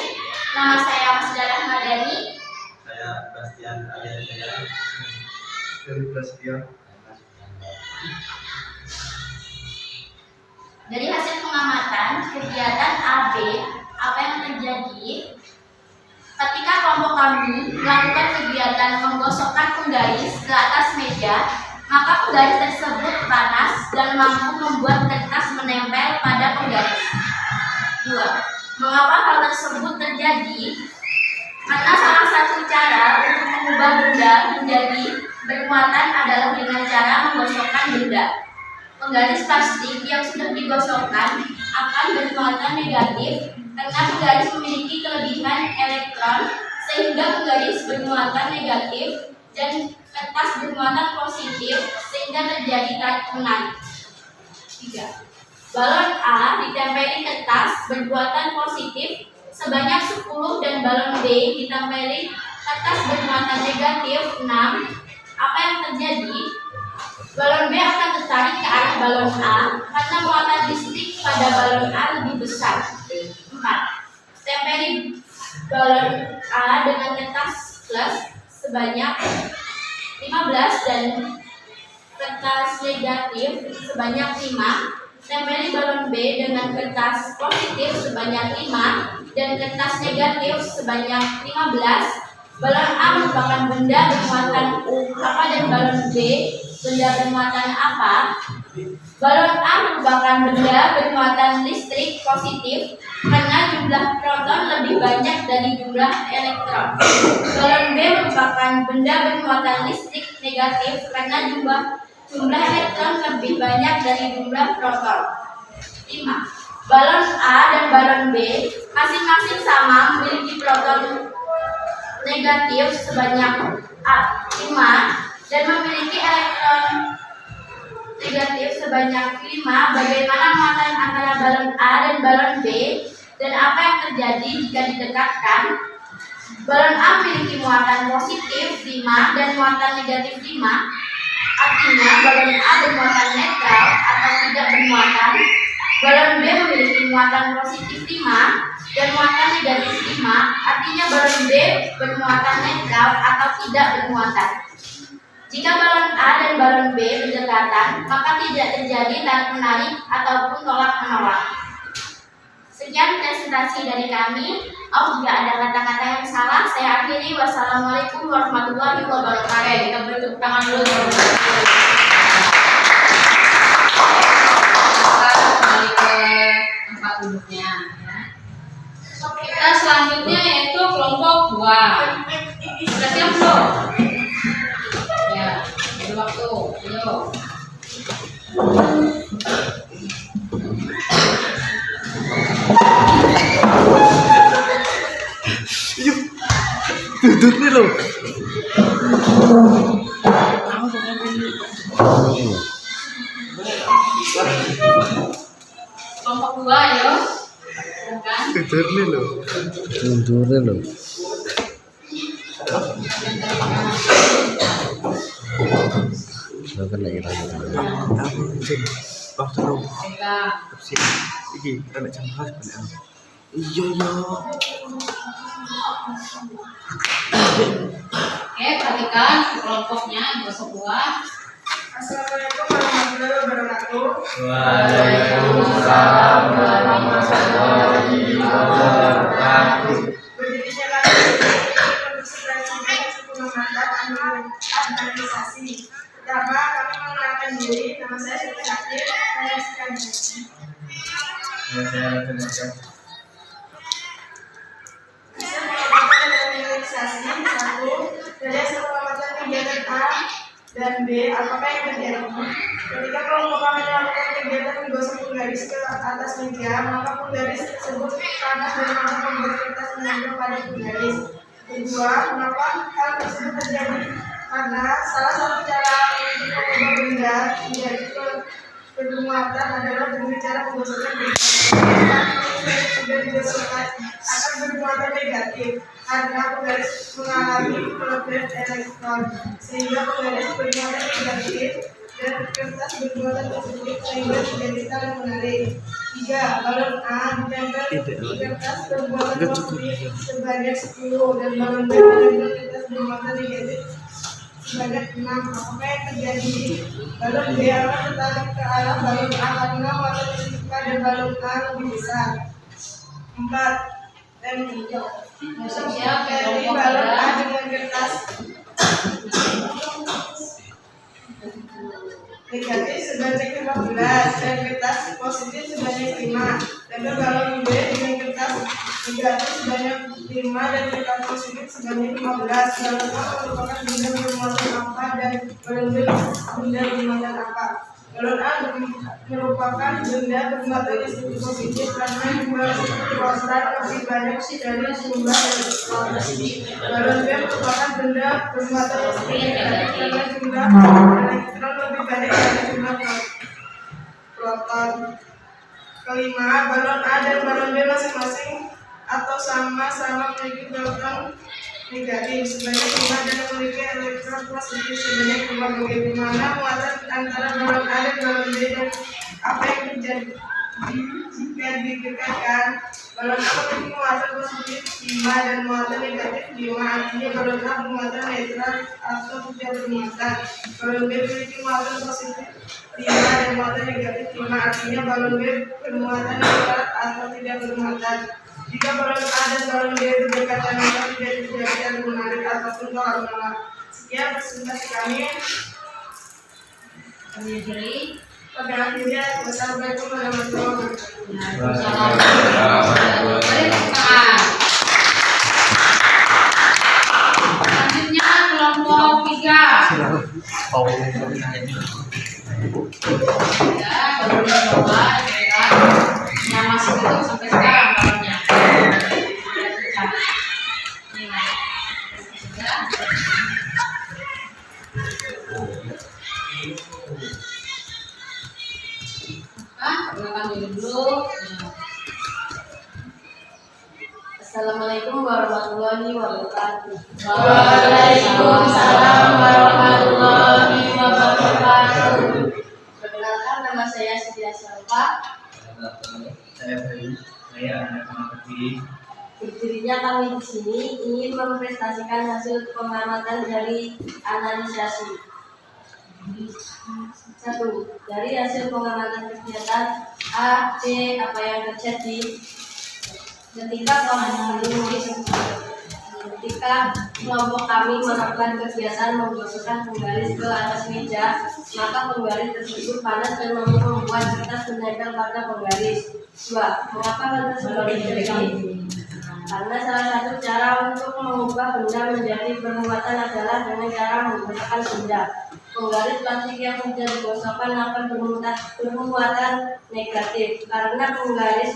Nama saya Masdalah Madani. Saya Bastian Alias dari Bastian. Dari hasil pengamatan kegiatan AB, apa yang terjadi ketika kelompok kami melakukan kegiatan menggosokkan penggaris ke atas meja, maka penggaris tersebut panas dan mampu membuat kertas menempel pada penggaris. 2. Mengapa hal tersebut terjadi? Karena salah satu cara untuk mengubah benda menjadi bermuatan adalah dengan cara menggosokkan benda. Penggaris plastik yang sudah digosokkan akan bermuatan negatif karena penggaris memiliki kelebihan elektron sehingga penggaris bermuatan negatif dan kertas bermuatan positif sehingga terjadi tarik menarik. 3. Balon A ditempeli kertas bermuatan positif sebanyak 10 dan balon B ditempeli kertas bermuatan negatif 6. Apa yang terjadi? Balon B akan tertarik ke arah balon A karena muatan listrik pada balon A lebih besar. 4. Tempeli balon A dengan kertas plus sebanyak 15 dan kertas negatif sebanyak 5. Tempeli balon B dengan kertas positif sebanyak 5 dan kertas negatif sebanyak 15. Balon A merupakan benda bermuatan apa dan balon B benda bermuatan apa? Balon A merupakan benda bermuatan listrik positif karena jumlah proton lebih banyak dari jumlah elektron. Balon B merupakan benda bermuatan listrik negatif karena jumlah elektron lebih banyak dari jumlah proton. 5. Balon A dan balon B masing-masing sama memiliki proton negatif sebanyak 5 dan memiliki elektron negatif sebanyak 5. Bagaimana muatan antara balon A dan balon B dan apa yang terjadi jika didekatkan? Balon A memiliki muatan positif 5 dan muatan negatif 5. Artinya balon A bermuatan netral atau tidak bermuatan. Balon B memiliki muatan positif 5 dan muatan negatif 5. artinya balon B bermuatan netral atau tidak bermuatan. Jika balon A dan balon B berdekatan, maka tidak terjadi tarik menarik ataupun tolak menolak. Sekian presentasi dari kami. Jika ada kata-kata yang salah, saya akhiri. Wassalamualaikum warahmatullahi wabarakatuh. Kita beri tepuk tangan dulu. Kembali ke tempat duduknya. Kita selanjutnya yaitu kelompok 2. Sudah siap belum? Ya, ada waktu. Ayo. Duduk nih lo. Kelompok 2 ayo. Silakan. Duduk nih lo. Duduk nih lo. Silakan lagi lagi. Waktu lo. Pegang. Iki ada jam berapa? Iya iya. Oke, perhatikan kelompoknya kelompok 2. Assalamualaikum warahmatullahi wabarakatuh. Waalaikumsalam warahmatullahi wabarakatuh. Berdirinya lagi untuk organisasi. Pertama, kami mengenalkan diri. Nama saya Siti Hakim. Saya sekian. Saya melakukan organisasi. 1. Dari sekelompok kegiatan A dan B, apakah yang terjadi? Ketika kelompok kami melakukan kegiatan menggosok penggaris ke atas meja, maka penggaris tersebut panas dan mampu membuat kertas menempel pada penggaris. Kedua, mengapa hal tersebut terjadi? Karena salah satu cara untuk mengubah benda menjadi bermuatan adalah dengan cara menggosokkan benda yang sudah digosokkan akan bermuatan negatif karena penggaris mengalami problem elektron sehingga penggaris bermuatan negatif dan kertas bermuatan positif sehingga menjadi saling menarik. 3. Balon A ditempel di kertas bermuatan positif sebanyak 10 dan balon B ditempel kertas bermuatan negatif sebanyak 6. Apakah yang terjadi? Balon B akan tertarik ke arah balon A karena muatan fisika dan balon A lebih besar. 4. Dan hijau. Siap-siap Dari kelompok balon A 3. dengan kertas negatif sebanyak 15 dan kertas positif sebanyak 5. Dan balon B dengan kertas negatif sebanyak 5 dan kertas positif sebanyak 15. Balon A merupakan benda bermuatan apa dan balon B benda bermuatan apa? Balon A merupakan benda bermuatan listrik positif karena jumlah listrik lebih banyak dari jumlah elektron. Balon B merupakan benda bermuatan listrik negatif karena jumlah elektron lebih banyak dari jumlah proton. Kelima, balon A dan balon B masing-masing atau sama-sama memiliki proton negatif sebanyak 5 dan memiliki elektron positif sebanyak 5. Bagaimana muatan antara balon A dan balon B dan apa yang terjadi jika didekatkan? Balon A memiliki muatan positif 5 dan muatan negatif 5, artinya balon A bermuatan netral atau tidak bermuatan. Balon B memiliki muatan positif 5 dan muatan negatif 5, artinya balon B bermuatan netral atau tidak bermuatan. Jika balon A dan balon B berdekatan, maka tidak terjadi tarik menarik ataupun tolak menolak. Sekian presentasi kami. Kami akhiri. Pada akhirnya, wassalamualaikum warahmatullahi wabarakatuh. Waalaikumsalam. Beri tepuk tangan. Selanjutnya kelompok 3. Ya, baru dicoba, ya. Yang masih itu sampai sekarang balonnya. Perkenalkan diri dulu. Assalamualaikum warahmatullahi wabarakatuh. Waalaikumsalam warahmatullahi wabarakatuh. Perkenalkan, nama saya Siti Asyalfa. Saya anak Mangketi. Berdirinya kami di sini ingin mempresentasikan hasil pengamatan dari analisasi. 1. Dari hasil pengamatan kegiatan A, B, apa yang terjadi ketika kelompok kami melakukan kegiatan menggosokkan penggaris ke atas meja, maka penggaris tersebut panas dan membuat kertas menempel pada penggaris. 2. Mengapa hal tersebut terjadi? Karena salah satu cara untuk mengubah benda menjadi bermuatan adalah dengan cara menggosokkan benda. Penggaris plastik yang sudah digosokkan akan bermuatan negatif karena penggaris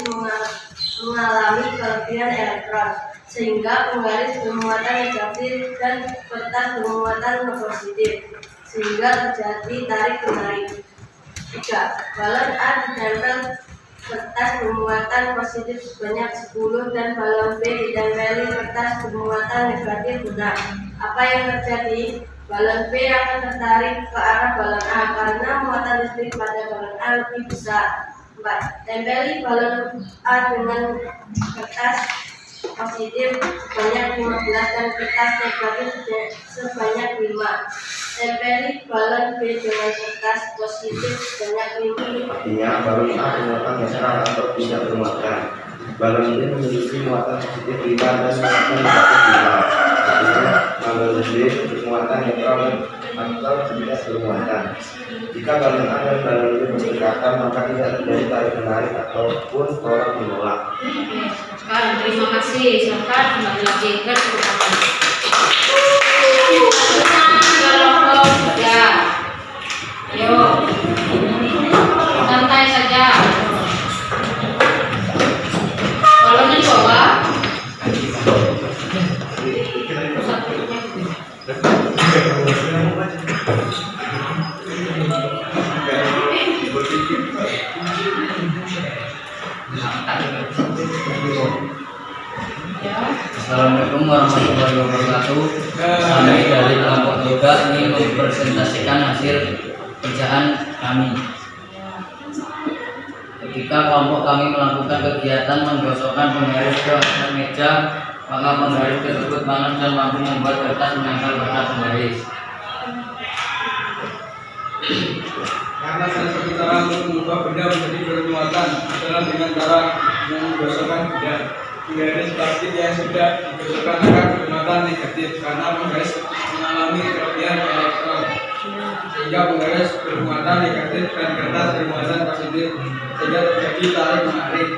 mengalami kelebihan elektron, sehingga penggaris bermuatan negatif dan kertas bermuatan positif, sehingga terjadi tarik menarik. 3. Balon A ditempel kertas bermuatan positif sebanyak 10 dan balon B ditempeli kertas bermuatan negatif benar. Apa yang terjadi? Balon B akan tertarik ke arah balon A karena muatan listrik pada balon A lebih besar. 4. Tempeli balon A dengan kertas positif sebanyak 15 dan kertas negatif sebanyak 5. Tempeli balon B dengan kertas positif sebanyak 5. Artinya balon A bermuatan netral atau tidak bermuatan. Balon ini memiliki muatan positif 5 dan muatan negatif 5. Artinya balon B bermuatan netral atau tidak bermuatan. Jika balon A dan balon B berdekatan, maka tidak terjadi tarik menarik ataupun tolak menolak. Sekarang terima kasih. Silakan kembali lagi ke ruangan. Ya, ayo santai saja. Balonnya di bawah. Assalamualaikum warahmatullahi wabarakatuh. Kami dari kelompok yoga ingin mempresentasikan hasil kerjaan kami. Ketika kelompok kami melakukan kegiatan menggosokkan penggaris ke atas meja, maka penggaris tersebut panas dan mampu membuat kertas menempel pada penggaris. Karena salah satu cara untuk mengubah benda menjadi bermuatan adalah dengan cara menggosokkan benda. Penggaris plastik yang sudah digosokkan akan bermuatan negatif karena penggaris mengalami kelebihan elektron, sehingga penggaris bermuatan negatif dan kertas bermuatan positif, sehingga terjadi tarik menarik.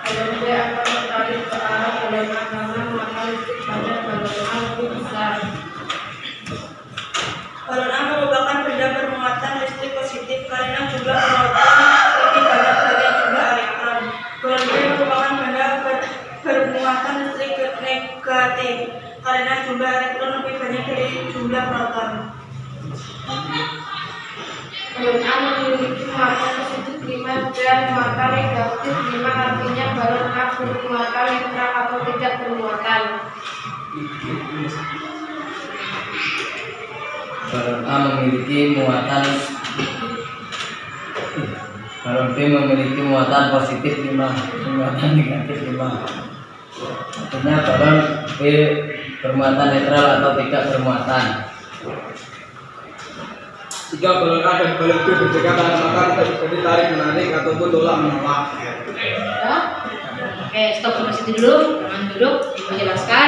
Balon B akan tertarik ke arah balon A karena muatan listrik pada balon A lebih besar. Balon A merupakan benda bermuatan listrik positif karena jumlah muatan lebih banyak dari jumlah elektron. Balon B merupakan benda bermuatan listrik negatif karena jumlah elektron lebih banyak dari jumlah proton. Balon A memiliki muatan positif 5 dan muatan negatif 5, artinya balon A bermuatan netral atau tidak bermuatan. Balon A memiliki muatan Balon B memiliki muatan positif 5, muatan negatif 5. Artinya balon B bermuatan netral atau tidak bermuatan. Jika balon A dan balon B berdekatan, maka tidak terjadi tarik menarik ataupun tolak menolak. Ya. Oke, stop sampai situ dulu. Jangan duduk, ibu jelaskan.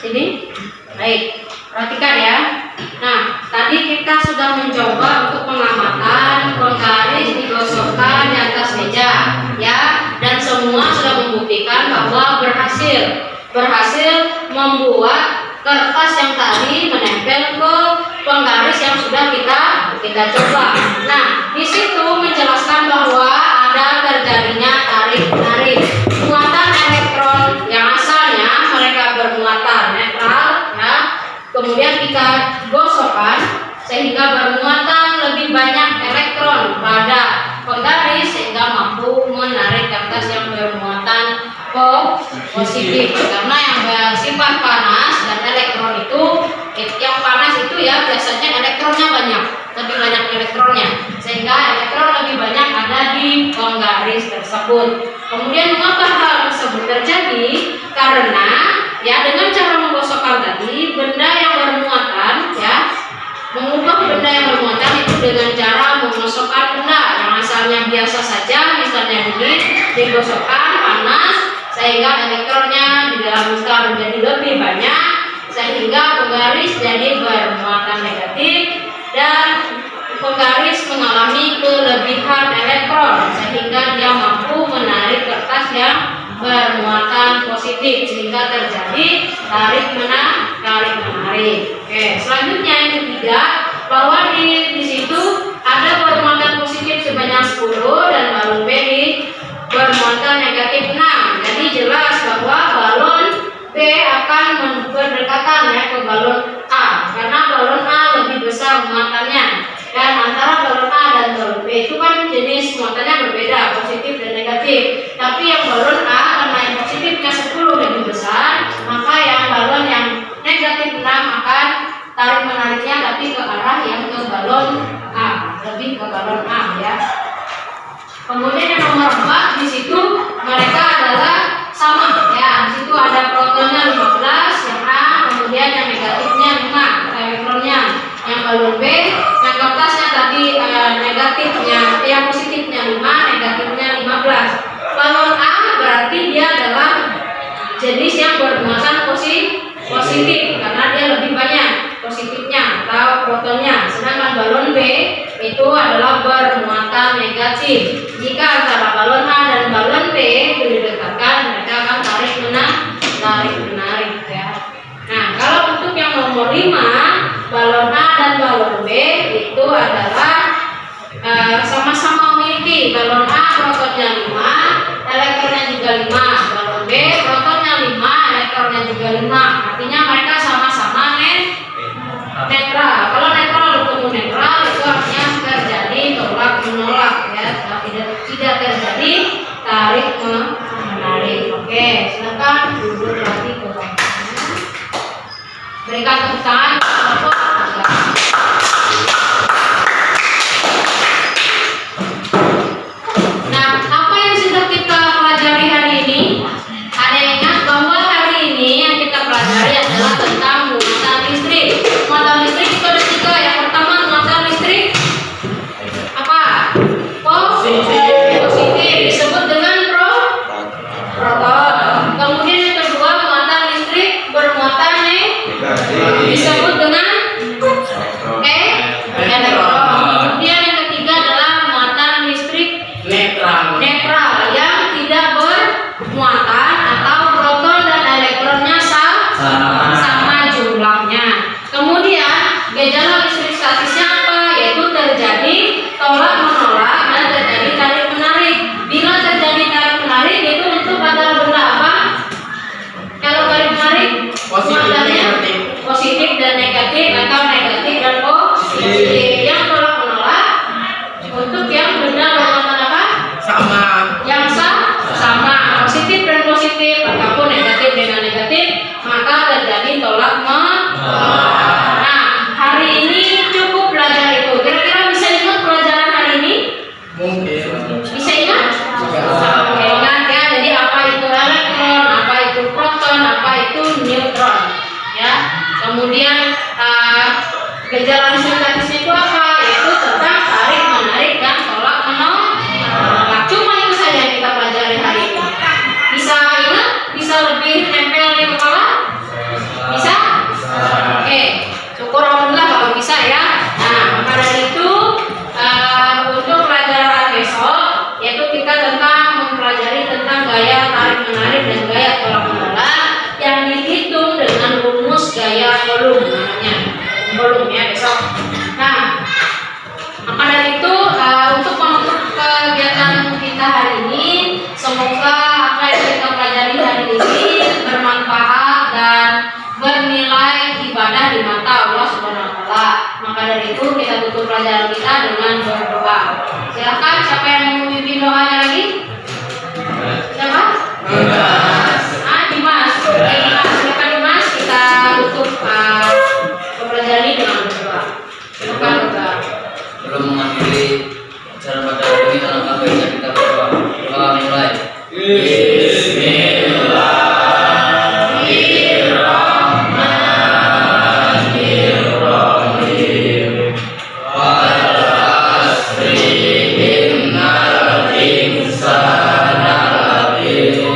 Sini. Baik, perhatikan ya. Nah, tadi kita sudah mencoba untuk pengamatan penggaris digosokkan di atas meja, ya, dan semua sudah membuktikan bahwa berhasil membuat kertas yang tadi menempel ke penggaris yang sudah kita coba. Nah, di situ menjelaskan bahwa ada terjadinya tarik menarik. Muatan elektron yang asalnya mereka bermuatan netral, ya, kemudian kita gosokkan sehingga bermuatan lebih banyak elektron pada penggaris sehingga mampu menarik kertas yang bermuatan positif. Karena yang bersifat panas dan elektron itu, yang panas itu ya biasanya elektronnya banyak, lebih banyak elektronnya, sehingga elektron lebih banyak ada di di penggaris tersebut. Kemudian mengapa hal tersebut terjadi? Karena ya dengan cara menggosokkan tadi benda yang bermuatan ya, mengubah benda yang bermuatan itu dengan cara menggosokkan benda yang asalnya biasa saja, misalnya ini digosokkan panas sehingga elektronnya di dalam star menjadi lebih banyak, sehingga penggaris jadi bermuatan negatif dan penggaris mengalami kelebihan elektron sehingga dia mampu menarik kertas yang bermuatan positif sehingga terjadi tarik menarik. Oke, selanjutnya yang ketiga, bahwa di situ ada bermuatan positif sebanyak 10 dan balon B di bermuatan negatif 6. Jadi jelas bahwa balon B akan berdekatan ya ke balon A karena balon A lebih besar muatannya. Dan antara balon A dan balon B itu kan jenis muatannya berbeda, positif dan negatif. Tapi yang balon A karena yang positifnya 10 lebih besar, maka yang balon yang negatif 6 akan tarik menariknya tapi ke arah yang ke balon A, lebih ke balon A ya. Kemudian yang nomor 4 di situ mereka adalah sama ya. Di situ ada protonnya 15 yang A, kemudian yang negatifnya 5 elektronnya. Yang balon B, yang kertasnya tadi negatifnya, yang positifnya 5, negatifnya 15. Balon A berarti dia adalah jenis yang bermuatan positif karena dia lebih banyak positifnya atau protonnya. Sedangkan balon B itu adalah bermuatan negatif. Jika antara balon A dan balon B didekatkan, mereka akan tarik menarik ya. Nah, kalau untuk yang nomor 5, balon A dan balon B itu adalah sama-sama memiliki balon A protonnya 5, elektronnya juga 5, balon B protonnya 5, elektronnya juga 5. Artinya mereka sama-sama netral. Kalau netral bertemu netral itu artinya terjadi tolak menolak ya, tidak terjadi tarik menarik. Oke, silakan duduk lagi ke bangku. Berikan tepuk tangan. Nah, apa yang sudah kita pelajari hari ini? Ada yang ingat bahwa hari ini yang kita pelajari adalah tentang muatan listrik. Muatan listrik itu ada 3. Yang pertama muatan listrik apa? Positif disebut dengan proton. Kemudian yang kedua muatan listrik bermuatan disebut dengan elektron. Kemudian yang ketiga adalah muatan listrik netral yang tidak bermuatan atau proton dan elektronnya sama jumlahnya. Kemudian gejala listrik statisnya apa? Yaitu terjadi tolak menolak dan terjadi tarik menarik. Bila terjadi tarik menarik itu untuk antara benda apa? Kalau tarik menarik muatannya positif dan negatif atau negatif dan positif. Yang tolak menolak untuk yang benda bermuatan apa? Sama. Yang sama, positif dan positif ataupun negatif dengan negatif, maka terjadi tolak menolak. Nah, hari ini cukup belajar itu. Kira-kira bisa ingat pelajaran hari ini? Mungkin. Bisa ingat? Oke, ingat ya. Jadi apa itu elektron, apa itu proton, apa itu neutron, ya. Kemudian gejala listrik statisnya itu apa? Yaitu tentang tarik menarik dan tolak menolak. Cuma itu saja yang kita pelajari hari ini. Bisa ingat? Bisa lebih nempel di kepala? Bisa? Oke, syukur alhamdulillah kalau bisa ya. Nah, maka dari itu untuk pelajaran besok yaitu kita tentang mempelajari tentang gaya tarik menarik dan gaya tolak menolak yang dihitung dengan rumus gaya Coulomb namanya. Coulomb ya besok. Nah, maka dari itu untuk menutup kegiatan kita hari ini, semoga apa yang kita pelajari hari ini bermanfaat dan bernilai ibadah di mata Allah Subhanahu wa taala. Maka dari itu kita tutup pelajaran kita dengan berdoa. Silakan siapa yang mau memimpin doanya lagi? Siapa? Dimas. Silakan Dimas, kita tutup pelajaran ini dengan berdoa. Silakan berdoa. Belum mengakhiri acara pada hari ini, alangkah baiknya E